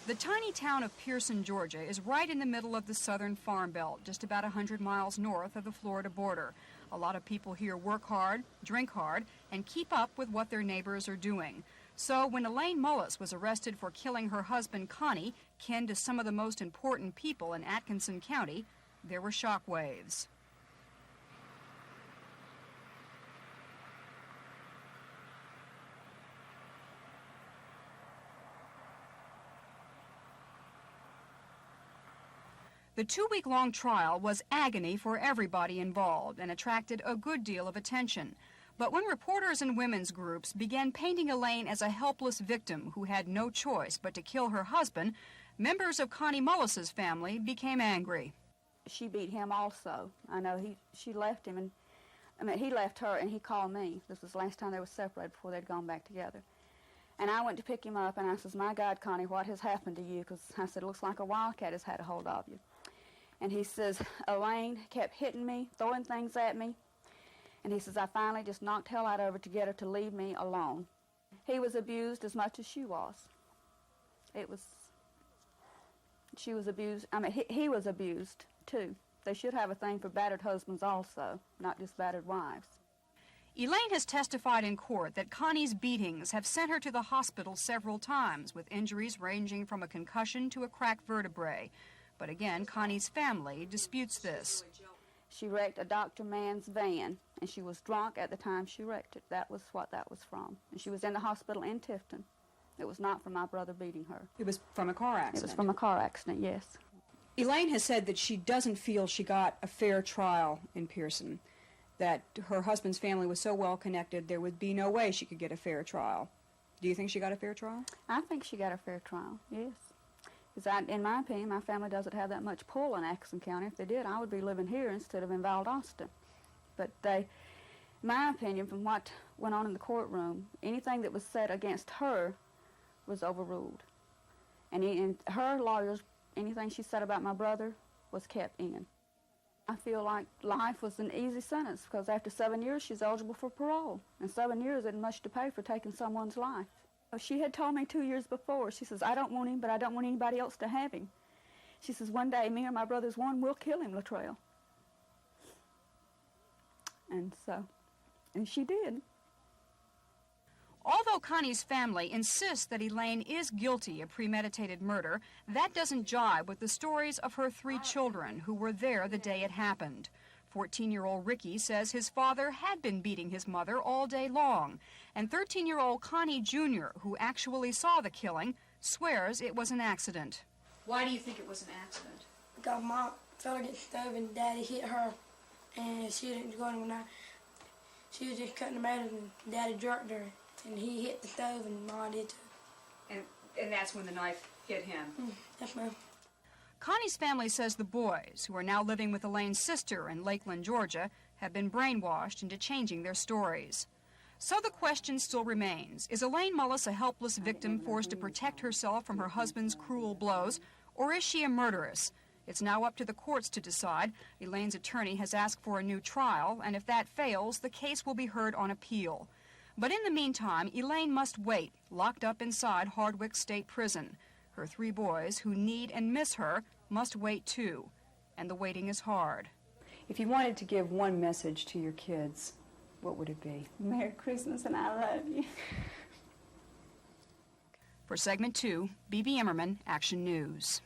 The tiny town of Pearson, Georgia, is right in the middle of the southern farm belt, just about 100 miles north of the Florida border. A lot of people here work hard, drink hard, and keep up with what their neighbors are doing. So when Elaine Mullis was arrested for killing her husband, Connie, kin to some of the most important people in Atkinson County, there were shockwaves. The 2-week-long trial was agony for everybody involved and attracted a good deal of attention. But when reporters and women's groups began painting Elaine as a helpless victim who had no choice but to kill her husband, members of Connie Mullis's family became angry. She beat him also. I know she left him, and he left her, and he called me. This was the last time they were separated before they'd gone back together. And I went to pick him up, and I says, "My God, Connie, what has happened to you?" Because I said, "It looks like a wildcat has had a hold of you." And he says, "Elaine kept hitting me, throwing things at me." And he says, "I finally just knocked hell out of her to get her to leave me alone." He was abused as much as she was. She was abused. I mean, he was abused, too. They should have a thing for battered husbands also, not just battered wives. Elaine has testified in court that Connie's beatings have sent her to the hospital several times, with injuries ranging from a concussion to a cracked vertebrae. But again, Connie's family disputes this. She wrecked a Dr. Mann's van, and she was drunk at the time she wrecked it. That was what that was from. And she was in the hospital in Tifton. It was not from my brother beating her. It was from a car accident? It was from a car accident, yes. Elaine has said that she doesn't feel she got a fair trial in Pearson, that her husband's family was so well connected there would be no way she could get a fair trial. Do you think she got a fair trial? I think she got a fair trial, yes. Because in my opinion, my family doesn't have that much pull in Atkinson County. If they did, I would be living here instead of in Valdosta. But in my opinion, from what went on in the courtroom, anything that was said against her was overruled. And her lawyers, anything she said about my brother was kept in. I feel like life was an easy sentence because after 7 years, she's eligible for parole. And 7 years isn't much to pay for taking someone's life. She had told me 2 years before, she says, "I don't want him, but I don't want anybody else to have him." She says, "One day, me or my brother's one, we'll kill him, Latrell." And she did. Although Connie's family insists that Elaine is guilty of premeditated murder, that doesn't jibe with the stories of her 3 children who were there the day it happened. 14-year-old Ricky says his father had been beating his mother all day long, and 13-year-old Connie Jr., who actually saw the killing, swears it was an accident. Why do you think it was an accident? Because Mom fell against the stove and Daddy hit her, and she didn't go anywhere. She was just cutting tomatoes and Daddy jerked her, and he hit the stove and Mom did too. And that's when the knife hit him? Yes, ma'am. Connie's family says the boys, who are now living with Elaine's sister in Lakeland, Georgia, have been brainwashed into changing their stories. So the question still remains, is Elaine Mullis a helpless victim forced to protect herself from her husband's cruel blows, or is she a murderess? It's now up to the courts to decide. Elaine's attorney has asked for a new trial, and if that fails, the case will be heard on appeal. But in the meantime, Elaine must wait, locked up inside Hardwick State Prison. Her 3 boys, who need and miss her, must wait too, and the waiting is hard. If you wanted to give one message to your kids, what would it be? Merry Christmas and I love you. For segment 2, BeBe Emerman, Action News.